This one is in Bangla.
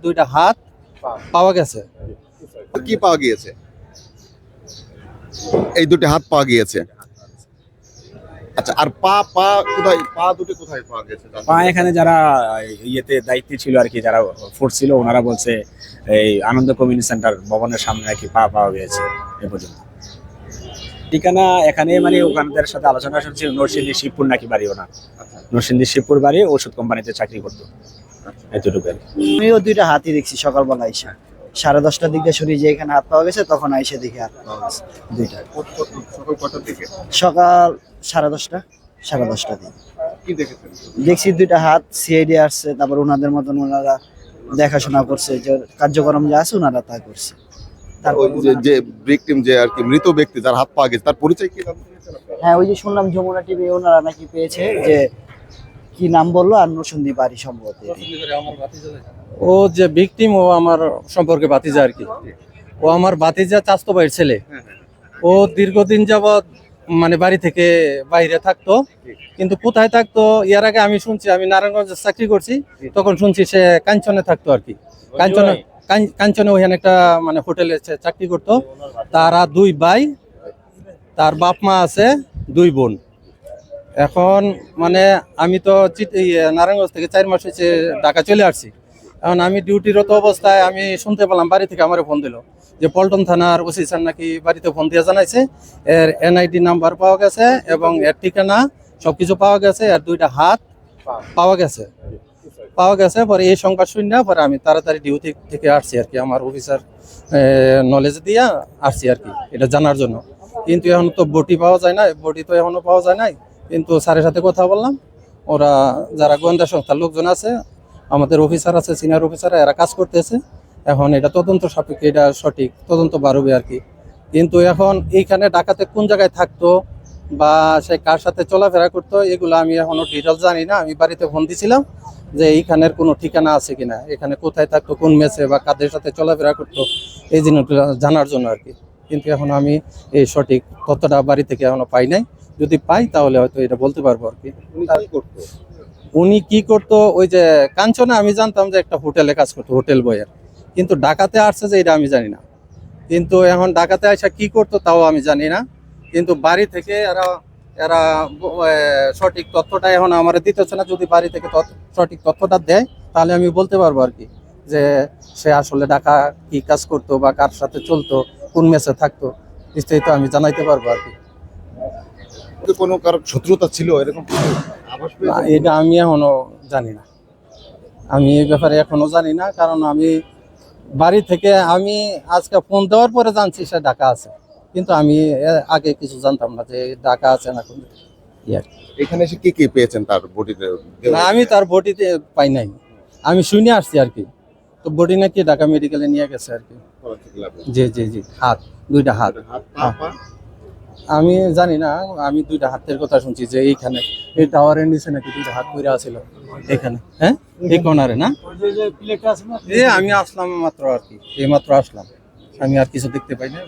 দুইটা হাত পাওয়া গেছে। কি পাওয়া গিয়েছে? এই দুটি হাত পাওয়া গিয়েছে। আচ্ছা, আর পা পা কোথায়? পা দুটি কোথায় পাওয়া গেছে? পা এখানে যারা ইয়েতে দায়িত্বে ছিল আর কি, যারা ফোর্স ছিল, ওনারা বলছে এই আনন্দ কমিউনিটি সেন্টার ভবনের সামনে আর কি পা পাওয়া গেছে এ পর্যন্ত। ঠিকানা এখানে মানে ওখানদের সাথে আলোচনা শুনছি, নরসিংদী শিবপুর নাকি বাড়ি ওনার। নরসিংদী শিবপুর বাড়ি, ওষুধ কোম্পানিতে চাকরি করতো, এতটুকু আর কি। আমিও দুইটা হাতই দেখছি সকালবেলা আইসা 10:30টার দিক দিয়ে শুনি যে এখানে হাত পাওয়া গেছে, তখন আইসা দেখি হাত পাওয়া গেছে দুইটা। সকাল কটার দিকে? সকাল 10:30 দিকে কি দেখেছেন? দেখছি দুইটা হাত, সিআইডি আসছে, তারপর ওনাদের মতন ওনারা দেখাশোনা করছে, যে কার্যক্রম যা আছে ওনারা তা করছে। তারপর যে ভিকটিম, যে আর কি মৃত ব্যক্তি যার হাত পাওয়া গেছে, তার পরিচয় কি জানতে পেরেছেন আপনারা? হ্যাঁ, ওই যে শুনলাম যমুনা টিভি ওনারা নাকি পেয়েছে, যে কি নাম বললো, আর নরসিংদী বাড়ি সম্ভবত। ও যে ভিকটিম, ও আমার সম্পর্কে ভাতিজা আর কি। ও আমার ভাতিজা চাচাতো ভাইয়ের ছেলে। ও দীর্ঘদিন যাবৎ মানে বাড়ি থেকে বাইরে থাকতো, কিন্তু কোথায় থাকতো এর আগে আমি শুনছি, আমি নারায়ণগঞ্জে চাকরি করছি, তখন শুনছি সে কাঞ্চনে থাকতো আর কি। কাঞ্চনে ওখানে একটা মানে হোটেলে চাকরি করতো। তারা দুই ভাই, তার বাপ মা আছে, দুই বোন। এখন মানে আমি তো নারায়ণগঞ্জ থেকে 4 মাস হয়েছে ঢাকা চলে আসছি। এখন আমি ডিউটিরত অবস্থায় আমি শুনতে পেলাম, বাড়ি থেকে আমার ফোন দিল যে পল্টন থানার ওসি স্যার নাকি বাড়িতে ফোন দিয়ে জানাইছে এর এনআইডি নাম্বার পাওয়া গেছে এবং এর ঠিকানা সবকিছু পাওয়া গেছে, আর দুইটা হাত পাওয়া গেছে। পরে এই সংবাদ শুনে পরে আমি তাড়াতাড়ি ডিউটি থেকে আসছি আর কি, আমার অফিসার নলেজ দিয়া আসছি আর কি, এটা জানার জন্য। কিন্তু এখন তো বডি পাওয়া যায় না, বডি তো এখনো পাওয়া যায় নাই। কিন্তু স্যারের সাথে কথা বললাম, ওরা যারা গোয়েন্দা সংস্থার লোকজন আছে, আমাদের অফিসার আছে, সিনিয়র অফিসার, এরা কাজ করতেছে। এখন এটা তদন্ত সাপেক্ষে, এটা সঠিক তদন্ত বাড়বে আর কি। কিন্তু এখন এইখানে ঢাকাতে কোন জায়গায় থাকতো বা সে কার সাথে চলাফেরা করতো, এগুলো আমি এখনো ডিটেলস জানি না। আমি বাড়িতে ফোন দিছিলাম যে এইখানের কোনো ঠিকানা আছে কিনা, এখানে কোথায় থাকতো, কোন মেসে বা কাদের সাথে চলাফেরা করতো, এই জিনিসটা জানার জন্য আর কি। কিন্তু এখন আমি এই সঠিক তথ্যটা বাড়ি থেকে এখনো পাই নাই। যদি পাই তাহলে হয়তো এটা বলতে পারবো আর কি। উনি কি করতো, ওই যে কাঞ্চনে আমি জানতাম যে একটা হোটেলে কাজ করতো, হোটেল বয়ের। কিন্তু ঢাকাতে আসছে যে এটা আমি জানি না। কিন্তু এখন ঢাকাতে আসা কি করতো তাও আমি জানি না। কিন্তু বাড়ি থেকে এরা সঠিক তথ্যটা এখন আমার দিতেছে না। যদি বাড়ি থেকে সঠিক তথ্যটা দেয় তাহলে আমি বলতে পারবো আর কি, যে সে আসলে ঢাকা কি কাজ করতো বা কার সাথে চলতো, কোন মেসে থাকতো, বিস্তারিত আমি জানাইতে পারবো আর কি। কোনো কারো শত্রুতা ছিল এরকম কিছু? না, এটা আমি এখনো জানি না। আমি এই ব্যাপারে এখনো জানি না, কারণ আমি বাড়ি থেকে আমি আজকে ফোন দেওয়ার পরে জানছি সে ঢাকা আছে, কিন্তু আমি আগে কিছু জানতাম না যে ঢাকা আছে না কোন। এখানে এসে কি কি পেয়েছেন তার বডিতে? না, আমি তার বডিতে পাই নাই, আমি শুনে আসছি আর কি। তো বডি নাকি ঢাকা মেডিকেলে নিয়ে গেছে আর কি। জি জি জি, হাত, দুইটা হাত। আমি জানি না, আমি দুইটা হাতের কথা শুনছি যে এইখানে এই টাওয়ারের নিচে নাকি দুইটা হাত পড়ে আছিল এখানে। হ্যাঁ, এই কর্নারে না? আমি আসলাম মাত্র আর কি, এই মাত্র আসলাম, আমি আর কিছু দেখতে পাই না।